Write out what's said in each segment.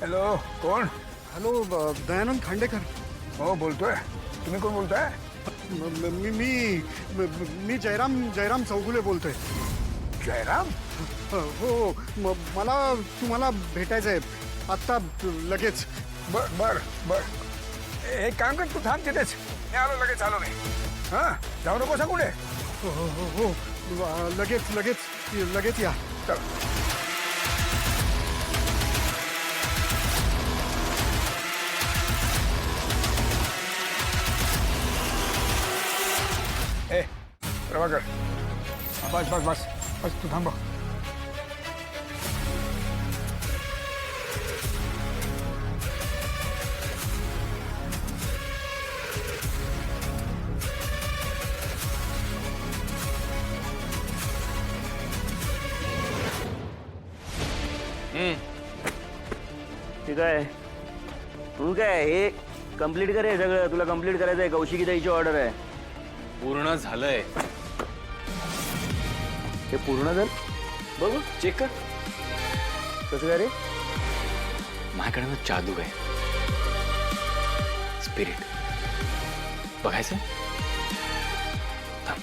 Hello, कोण? Hello, Dayanand Khandekar. हो, बोलतोय. तुम्ही कोण बोलताय? मी जयराम चौगुले बोलतोय. जयराम? हो, मला तुम्हाला भेटायचं आहे आत्ता, लगेच. बर बर बर, एक काम कर, तू थांब तिथेच. मी आलो, लगेच आलो मी. हां, जाऊ नकोसा कुठे. हो हो हो हो, लगेच लगेच लगेच या. चल. ए प्रभाकर, बस बस बस बस, तू थांब. ठीक आहे. तू काय हे कंप्लीट कर, हे सगळं तुला कंप्लीट करायचं आहे. कौशिकी ताईची ऑर्डर आहे. पूर्ण झालंय. हे पूर्ण झालं? बघू, चेक कर. कसं काय रे? माझ्याकडे ना जादू आहे, स्पिरिट. बघायचं? थांब.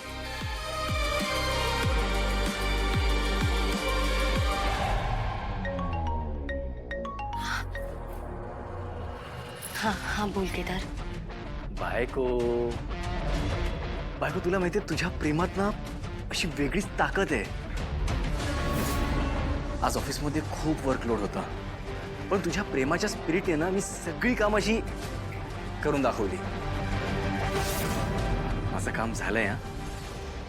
हाँ हाँ, बोल केदार. बायको बायको, तुला माहितीये तुझ्या प्रेमात ना अशी वेगळीच ताकद आहे. आज ऑफिसमध्ये खूप वर्कलोड होता, पण तुझ्या प्रेमाच्या स्पिरिटने ना मी सगळी काम अशी करून दाखवली. माझं काम झालंय. हा,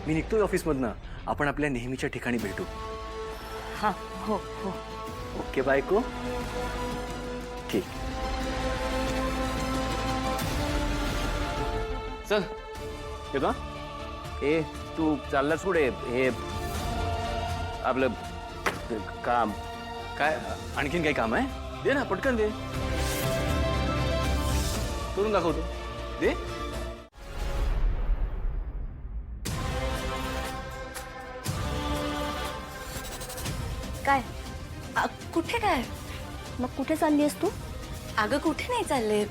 मी निघतोय ऑफिसमधनं. आपण आपल्या नेहमीच्या ठिकाणी भेटू. हाँ, हो हो. ओके बायको? ठीक. चल येतो. ए तू चाललास पुढे? हे आपलं काम काय आणखीन काही काम आहे? दे ना, पटकन दे. करून दाखवतो. दे. काय? कुठे काय? मग कुठे चालली आहेस तू? अगं कुठे नाही चालले.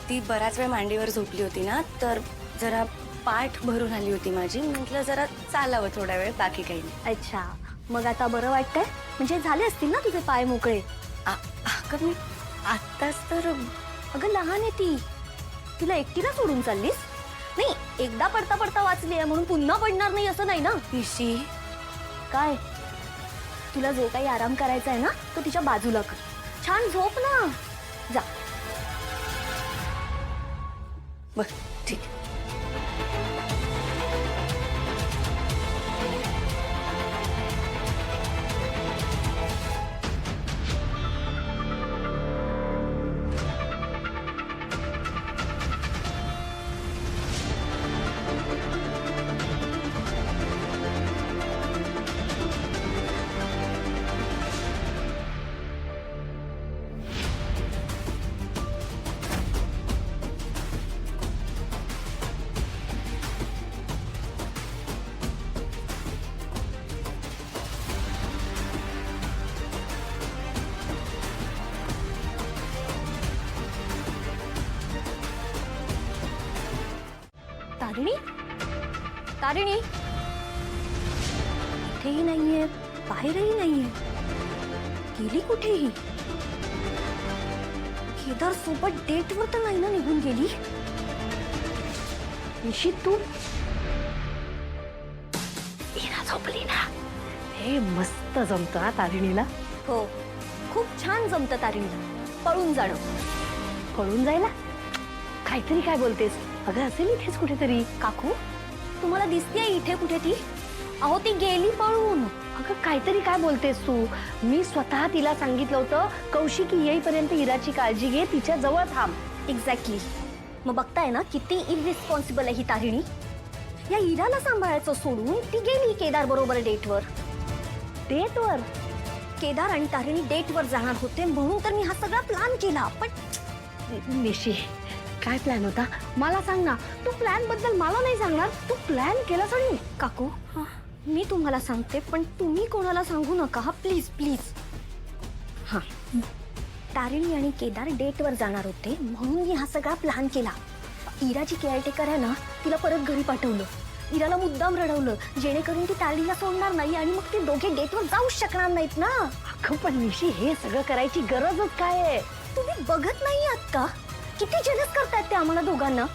ती बराच वेळ मांडीवर झोपली होती ना, तर जरा पाठ भरून आली होती माझी. म्हटलं जरा चालावं थोडा वेळ, बाकी काही नाही. अच्छा, मग आता बरं वाटतंय? म्हणजे झाले असतील ना तुझे पाय मोकळे? अगं मी आत्ताच तर. अगं लहान आहे ती, तिला एकटीला सोडून चाललीस? नाही, एकदा पडता पडता वाचली आहे म्हणून पुन्हा पडणार नाही असं नाही ना. ऋषी, काय? तुला जो काही आराम करायचा आहे ना तो तिच्या बाजूला कर. छान झोप ना. जा. बर ठीक आहे. तारिणी, तारिणी, इथेही नाहीये, बाहेरही नाहीये. गेली कुठेही? केदार सोबत डेटवर तर नाही ना निघून गेली? निशित तू? इरा झोपली ना. हे मस्त जमतं हा तारिणीला. हो, खूप छान जमतं तारिणीला. पळून जाणं. पळून जायला? काहीतरी काय बोलतेस? अगं असेल इथेच कुठेतरी. काकू, तुम्हाला दिसतेय इथे कुठे ती? अहो ती गेली पळून. अगं काहीतरी काय बोलतेस तू? मी स्वतः तिला सांगितलं होतं कौशिकी येईपर्यंत इराची काळजी घे, तिच्या जवळ थांब. एक्झॅक्टली. मग बघताय ना किती इररिस्पॉन्सिबल आहे ही तारिणी. या इराला सांभाळायचं सोडून ती गेली केदार बरोबर डेटवर. डेटवर? केदार आणि तारिणी डेटवर जाणार होते म्हणून तर मी हा सगळा प्लॅन केला. पण निशी, काय प्लॅन होता मला सांग ना. तू प्लॅन बद्दल मला नाही सांगणार? तू प्लॅन केलास? आणि काकू, मी तुम्हाला सांगते पण तुम्ही कोणाला सांगू नका हा, प्लीज प्लीज. हा, तारिणी आणि केदार डेटवर जाणार होते म्हणून मी हा सगळा प्लॅन केला. इराची केअरटेकर आहे ना, तिला परत घरी पाठवलं. इराला मुद्दाम रडवलं जेणेकरून ती तारिणीला सोडणार नाही आणि मग ते दोघे डेटवर जाऊच शकणार नाहीत ना. अगं पण निशी, हे सगळं करायची गरजच काय आहे? तुम्ही बघत नाही आहात का किती जेलस करतायत ते आम्हाला दोघांना?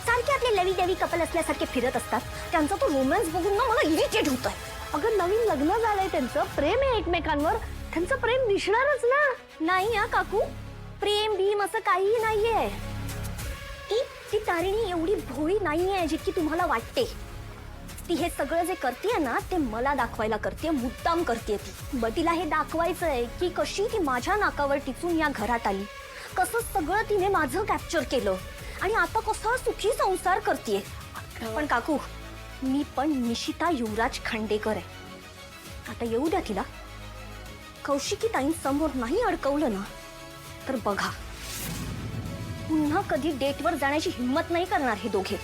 सारखे आपले लवी देवी कपल असल्यासारखे फिरत असतात. त्यांचा तो रोमॅन्स बघून ना मला इरिटेट होतोय. अगं नवीन लग्न झालंय त्यांचं, प्रेम आहे एकमेकांवर, त्यांचं प्रेम दिसणारच ना. नाही हा काकू, प्रेम भीम असं काहीही नाहीये. ती तारिणी एवढी भोळी नाहीये जितकी तुम्हाला वाटते. ती हे सगळं जे करतेय ना ते मला दाखवायला करते, मुद्दाम करते ती. बट तिला हे दाखवायचंय की कशी ती माझ्या नाकावर टिचून या घरात आली, कसं सगळं तिने माझं कॅप्चर केलं आणि आता कसा सुखी संसार करतेय. पण काकू, मी पण निशिता युवराज खांडेकर आहे. आता येऊ द्या तिला. कौशिकी ताईंसमोर नाही अडकवलं ना तर बघा, पुन्हा कधी डेटवर जाण्याची हिंमत नाही करणार हे दोघे.